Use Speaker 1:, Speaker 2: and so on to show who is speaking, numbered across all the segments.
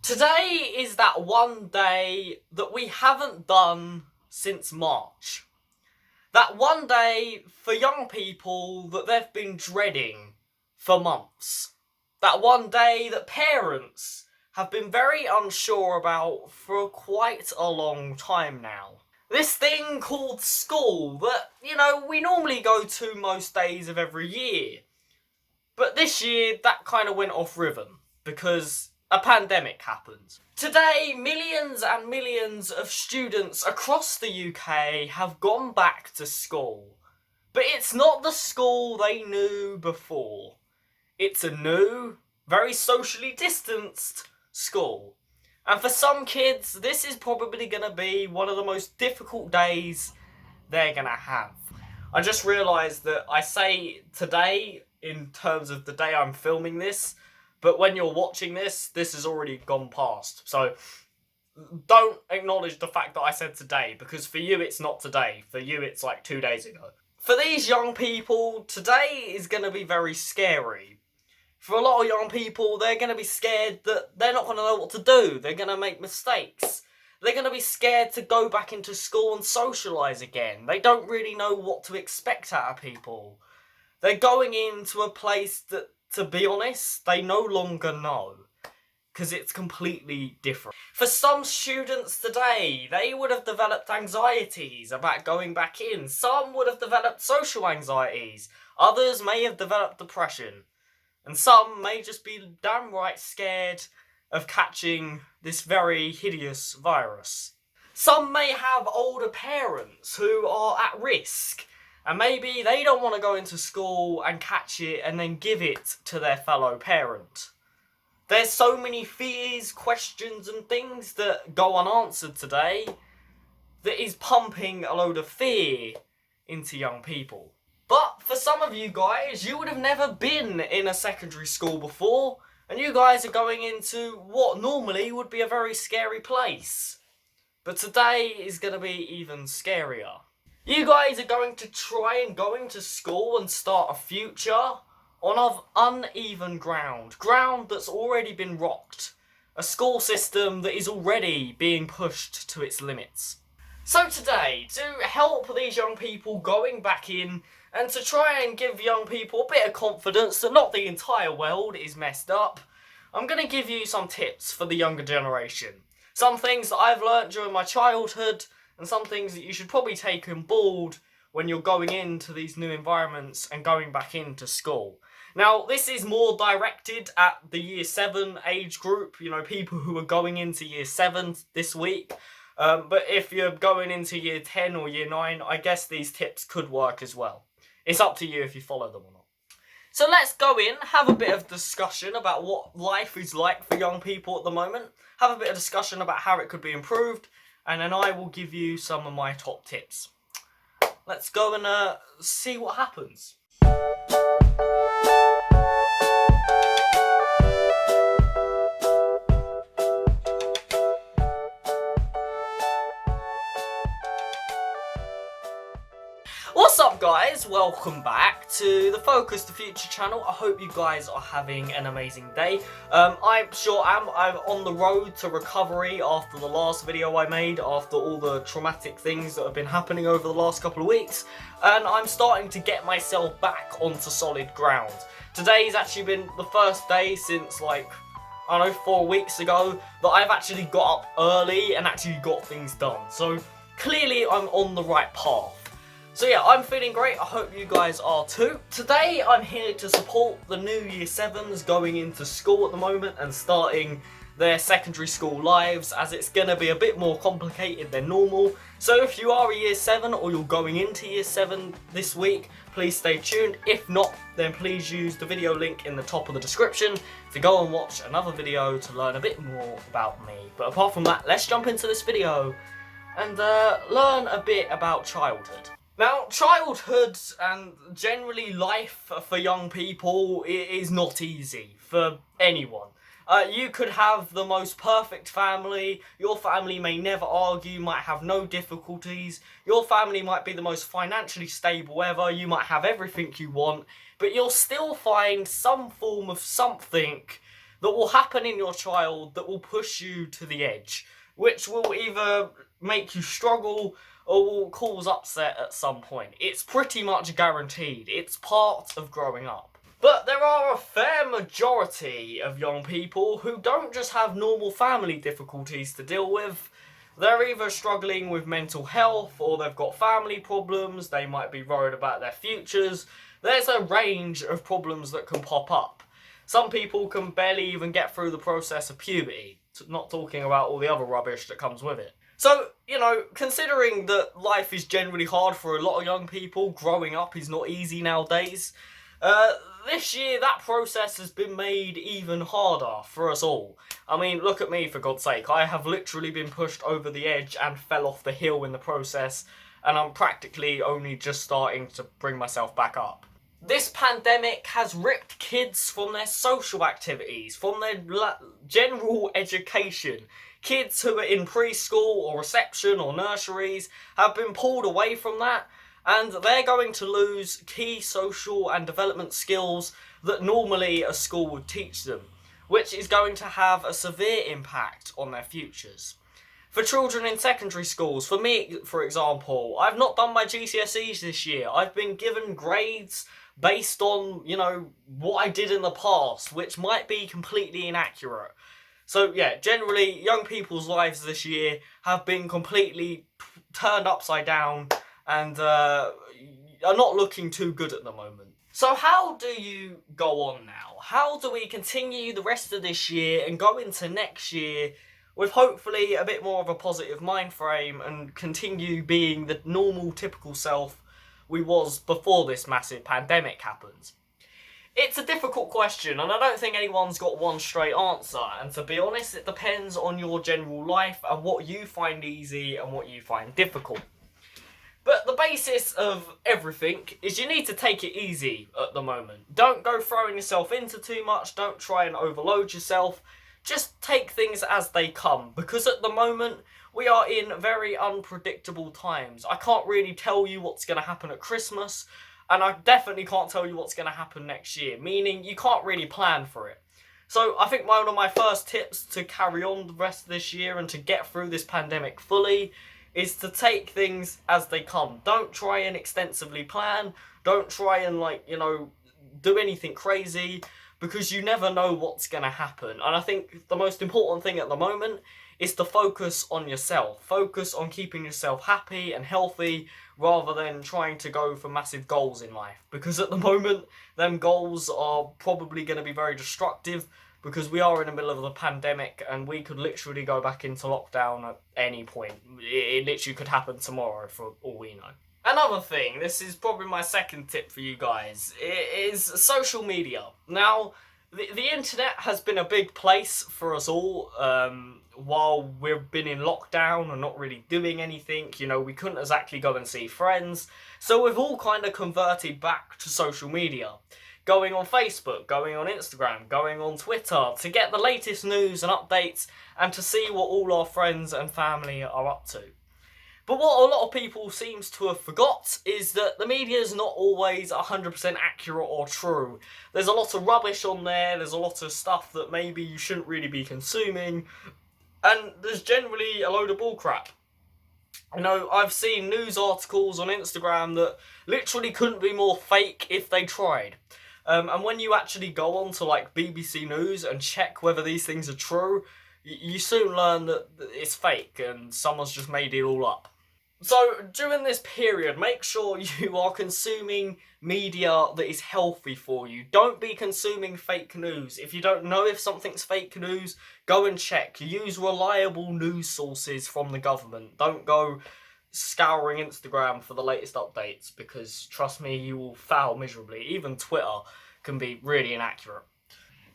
Speaker 1: Today is that one day that we haven't done since March. That one day for young people that they've been dreading for months. That one day that parents have been very unsure about for quite a long time now. This thing called school that, we normally go to most days of every year. But this year, that kind of went off rhythm because a pandemic happened. Today, millions and millions of students across the UK have gone back to school. But it's not the school they knew before. It's a new, very socially distanced school. And for some kids, this is probably going to be one of the most difficult days they're going to have. I just realised that I say today in terms of the day I'm filming this, but when you're watching this has already gone past. So don't acknowledge the fact that I said today, because for you it's not today. For you it's like 2 days ago. For these young people, today is going to be very scary. For a lot of young people, they're going to be scared that they're not going to know what to do. They're going to make mistakes. They're going to be scared to go back into school and socialise again. They don't really know what to expect out of people. They're going into a place that, to be honest, they no longer know. Because it's completely different. For some students today, they would have developed anxieties about going back in. Some would have developed social anxieties. Others may have developed depression. And some may just be downright scared of catching this very hideous virus. Some may have older parents who are at risk, and maybe they don't want to go into school and catch it and then give it to their fellow parent. There's so many fears, questions and things that go unanswered today that is pumping a load of fear into young people. But for some of you guys, you would have never been in a secondary school before, and you guys are going into what normally would be a very scary place. But today is going to be even scarier. You guys are going to try and go into school and start a future on uneven ground that's already been rocked. A school system that is already being pushed to its limits. So today, to help these young people going back in, and to try and give young people a bit of confidence that not the entire world is messed up, I'm going to give you some tips for the younger generation. Some things that I've learnt during my childhood, and some things that you should probably take on board when you're going into these new environments and going back into school. Now, this is more directed at the Year 7 age group, people who are going into Year 7 this week. But if you're going into Year 10 or Year 9, I guess these tips could work as well. It's up to you if you follow them or not. So let's go in, have a bit of discussion about what life is like for young people at the moment. Have a bit of discussion about how it could be improved. And then I will give you some of my top tips. Let's go and see what happens. What's up guys, welcome back to the Focus the Future channel. I hope you guys are having an amazing day. I'm sure I'm on the road to recovery after the last video I made, after all the traumatic things that have been happening over the last couple of weeks, and I'm starting to get myself back onto solid ground. Today's actually been the first day since 4 weeks ago that I've actually got up early and actually got things done. So clearly I'm on the right path. So yeah, I'm feeling great. I hope you guys are too. Today I'm here to support the new Year 7s going into school at the moment and starting their secondary school lives, as it's going to be a bit more complicated than normal. So if you are a Year 7 or you're going into Year 7 this week, please stay tuned. If not, then please use the video link in the top of the description to go and watch another video to learn a bit more about me. But apart from that, let's jump into this video and learn a bit about childhood. Now, childhood and generally life for young people is not easy for anyone. You could have the most perfect family, your family may never argue, might have no difficulties, your family might be the most financially stable ever, you might have everything you want, but you'll still find some form of something that will happen in your child that will push you to the edge, which will either make you struggle or will cause upset at some point. It's pretty much guaranteed. It's part of growing up. But there are a fair majority of young people who don't just have normal family difficulties to deal with. They're either struggling with mental health, or they've got family problems, they might be worried about their futures. There's a range of problems that can pop up. Some people can barely even get through the process of puberty, not talking about all the other rubbish that comes with it. So, considering that life is generally hard for a lot of young people, growing up is not easy nowadays, this year that process has been made even harder for us all. I mean, look at me, for God's sake. I have literally been pushed over the edge and fell off the hill in the process, and I'm practically only just starting to bring myself back up. This pandemic has ripped kids from their social activities, from their general education. Kids who are in preschool or reception or nurseries have been pulled away from that, and they're going to lose key social and development skills that normally a school would teach them, which is going to have a severe impact on their futures. For children in secondary schools, for me, for example, I've not done my GCSEs this year. I've been given grades based on, what I did in the past, which might be completely inaccurate. So yeah, generally, young people's lives this year have been completely turned upside down and are not looking too good at the moment. So how do you go on now? How do we continue the rest of this year and go into next year with hopefully a bit more of a positive mind frame and continue being the normal, typical self we was before this massive pandemic happened? It's a difficult question, and I don't think anyone's got one straight answer, and to be honest, it depends on your general life and what you find easy and what you find difficult. But the basis of everything is you need to take it easy at the moment. Don't go throwing yourself into too much, don't try and overload yourself. Just take things as they come, because at the moment we are in very unpredictable times. I can't really tell you what's going to happen at Christmas, and I definitely can't tell you what's going to happen next year, meaning you can't really plan for it. So I think one of my first tips to carry on the rest of this year and to get through this pandemic fully is to take things as they come. Don't try and extensively plan. Don't try and do anything crazy, because you never know what's going to happen. And I think the most important thing at the moment is to focus on yourself. Focus on keeping yourself happy and healthy rather than trying to go for massive goals in life. Because at the moment, them goals are probably going to be very destructive, because we are in the middle of the pandemic and we could literally go back into lockdown at any point. It literally could happen tomorrow for all we know. Another thing, this is probably my second tip for you guys, is social media. Now, the internet has been a big place for us all while we've been in lockdown and not really doing anything. We couldn't exactly go and see friends. So we've all kind of converted back to social media. Going on Facebook, going on Instagram, going on Twitter to get the latest news and updates and to see what all our friends and family are up to. But what a lot of people seems to have forgot is that the media is not always 100% accurate or true. There's a lot of rubbish on there's a lot of stuff that maybe you shouldn't really be consuming, and there's generally a load of bullcrap. I've seen news articles on Instagram that literally couldn't be more fake if they tried. And when you actually go on to BBC News and check whether these things are true, you soon learn that it's fake and someone's just made it all up. So during this period, make sure you are consuming media that is healthy for you. Don't be consuming fake news. If you don't know if something's fake news, go and check. Use reliable news sources from the government. Don't go scouring Instagram for the latest updates, because trust me, you will fail miserably. Even Twitter can be really inaccurate.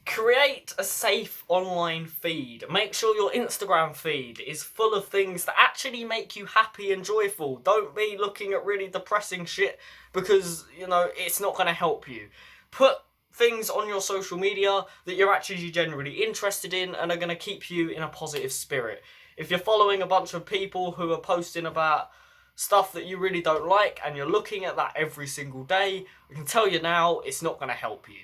Speaker 1: Create a safe online feed. Make sure your Instagram feed is full of things that actually make you happy and joyful. Don't be looking at really depressing shit, because it's not going to help you. Put things on your social media that you're actually generally interested in and are going to keep you in a positive spirit. If you're following a bunch of people who are posting about stuff that you really don't like and you're looking at that every single day, I can tell you now, it's not going to help you.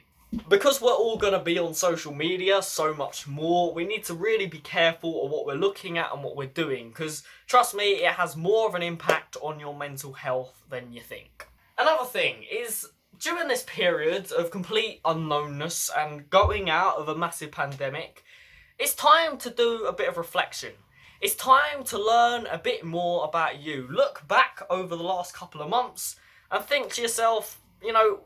Speaker 1: Because we're all going to be on social media so much more, we need to really be careful of what we're looking at and what we're doing, because trust me, it has more of an impact on your mental health than you think. Another thing is, during this period of complete unknownness and going out of a massive pandemic, it's time to do a bit of reflection. It's time to learn a bit more about you. Look back over the last couple of months and think to yourself,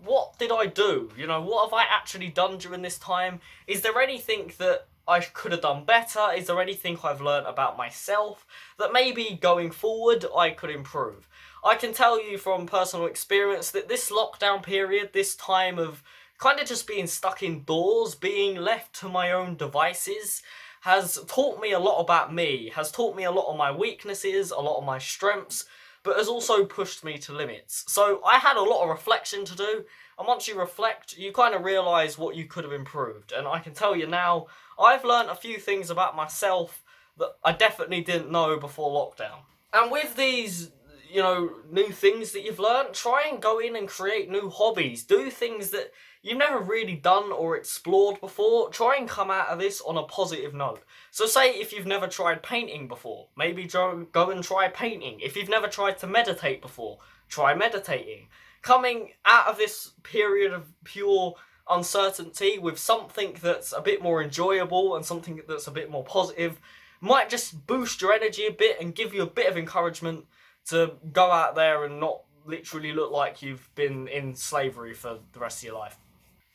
Speaker 1: what did I do? What have I actually done during this time? Is there anything that I could have done better? Is there anything I've learned about myself that maybe going forward I could improve? I can tell you from personal experience that this lockdown period, this time of kind of just being stuck indoors, being left to my own devices, has taught me a lot about me, has taught me a lot of my weaknesses, a lot of my strengths, but has also pushed me to limits. So I had a lot of reflection to do, and once you reflect, you kind of realise what you could have improved. And I can tell you now, I've learnt a few things about myself that I definitely didn't know before lockdown. And with these new things that you've learned, try and go in and create new hobbies. Do things that you've never really done or explored before. Try and come out of this on a positive note. So say if you've never tried painting before, maybe go and try painting. If you've never tried to meditate before, try meditating. Coming out of this period of pure uncertainty with something that's a bit more enjoyable and something that's a bit more positive might just boost your energy a bit and give you a bit of encouragement to go out there and not literally look like you've been in slavery for the rest of your life.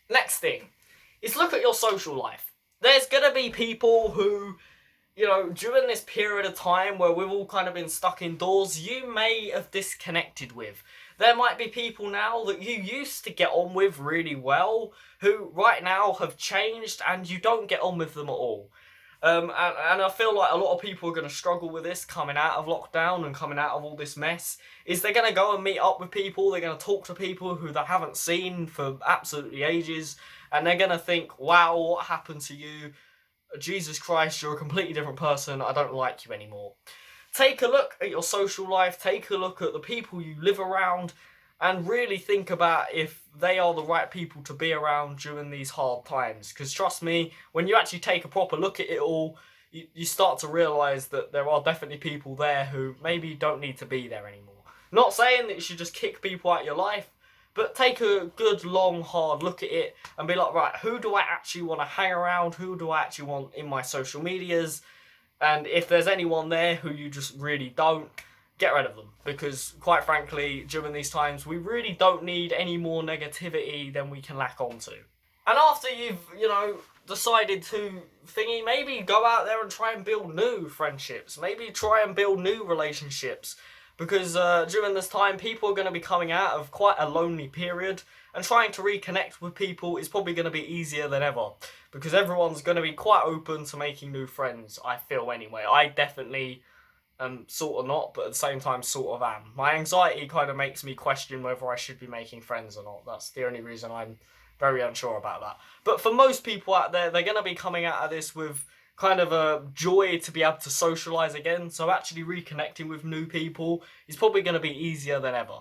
Speaker 1: Next thing is look at your social life. There's going to be people who, during this period of time where we've all kind of been stuck indoors, you may have disconnected with. There might be people now that you used to get on with really well, who right now have changed and you don't get on with them at all. And I feel like a lot of people are going to struggle with this coming out of lockdown and coming out of all this mess. Is they're going to go and meet up with people, they're going to talk to people who they haven't seen for absolutely ages, and they're going to think, wow, what happened to you? Jesus Christ, you're a completely different person, I don't like you anymore. Take a look at your social life, take a look at the people you live around, and really think about if they are the right people to be around during these hard times. Because trust me, when you actually take a proper look at it all, you start to realise that there are definitely people there who maybe don't need to be there anymore. Not saying that you should just kick people out of your life, but take a good, long, hard look at it and be like, right, who do I actually want to hang around? Who do I actually want in my social medias? And if there's anyone there who you just really don't, get rid of them, because quite frankly, during these times, we really don't need any more negativity than we can lack onto. And after you've, decided to maybe go out there and try and build new friendships, maybe try and build new relationships, because during this time, people are going to be coming out of quite a lonely period, and trying to reconnect with people is probably going to be easier than ever, because everyone's going to be quite open to making new friends, I feel anyway. I definitely sort of not, but at the same time sort of am. My anxiety kind of makes me question whether I should be making friends or not. That's the only reason I'm very unsure about that. But for most people out there, they're going to be coming out of this with kind of a joy to be able to socialise again, so actually reconnecting with new people is probably going to be easier than ever.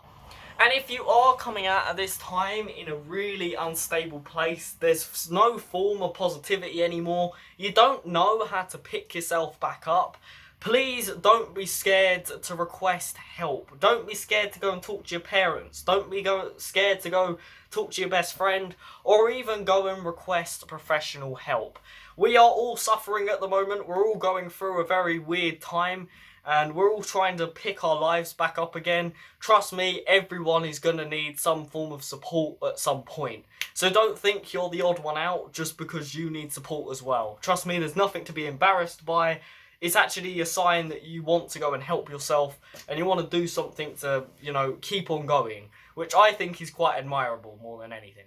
Speaker 1: And if you are coming out of this time in a really unstable place, there's no form of positivity anymore, you don't know how to pick yourself back up, please don't be scared to request help. Don't be scared to go and talk to your parents. Don't be scared to go talk to your best friend, or even go and request professional help. We are all suffering at the moment. We're all going through a very weird time, and we're all trying to pick our lives back up again. Trust me, everyone is going to need some form of support at some point. So don't think you're the odd one out just because you need support as well. Trust me, there's nothing to be embarrassed by. It's actually a sign that you want to go and help yourself and you want to do something to, keep on going, which I think is quite admirable more than anything.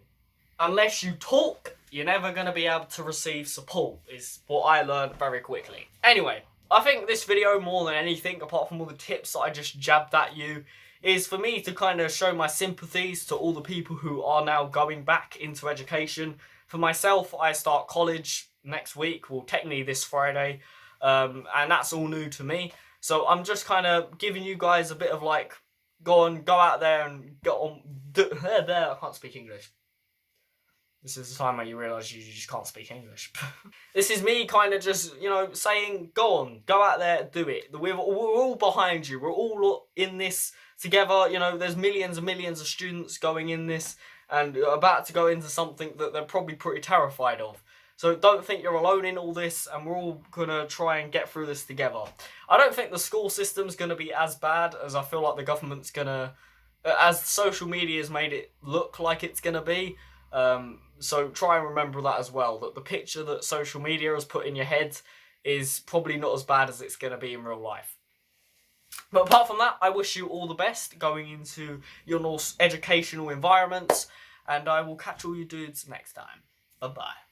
Speaker 1: Unless you talk, you're never going to be able to receive support, is what I learned very quickly. Anyway, I think this video, more than anything, apart from all the tips that I just jabbed at you, is for me to kind of show my sympathies to all the people who are now going back into education. For myself, I start college next week, well, technically this Friday, and that's all new to me. So I'm just kind of giving you guys a bit of go out there and get on. I can't speak English. This is the time where you realise you just can't speak English. This is me kind of just, saying, go on, go out there, do it. We're all behind you. We're all in this together. There's millions and millions of students going in this and about to go into something that they're probably pretty terrified of. So don't think you're alone in all this, and we're all going to try and get through this together. I don't think the school system's going to be as bad as I feel like the government's going to, as social media has made it look like it's going to be. So try and remember that as well, that the picture that social media has put in your head is probably not as bad as it's going to be in real life. But apart from that, I wish you all the best going into your educational environments, and I will catch all you dudes next time. Bye-bye.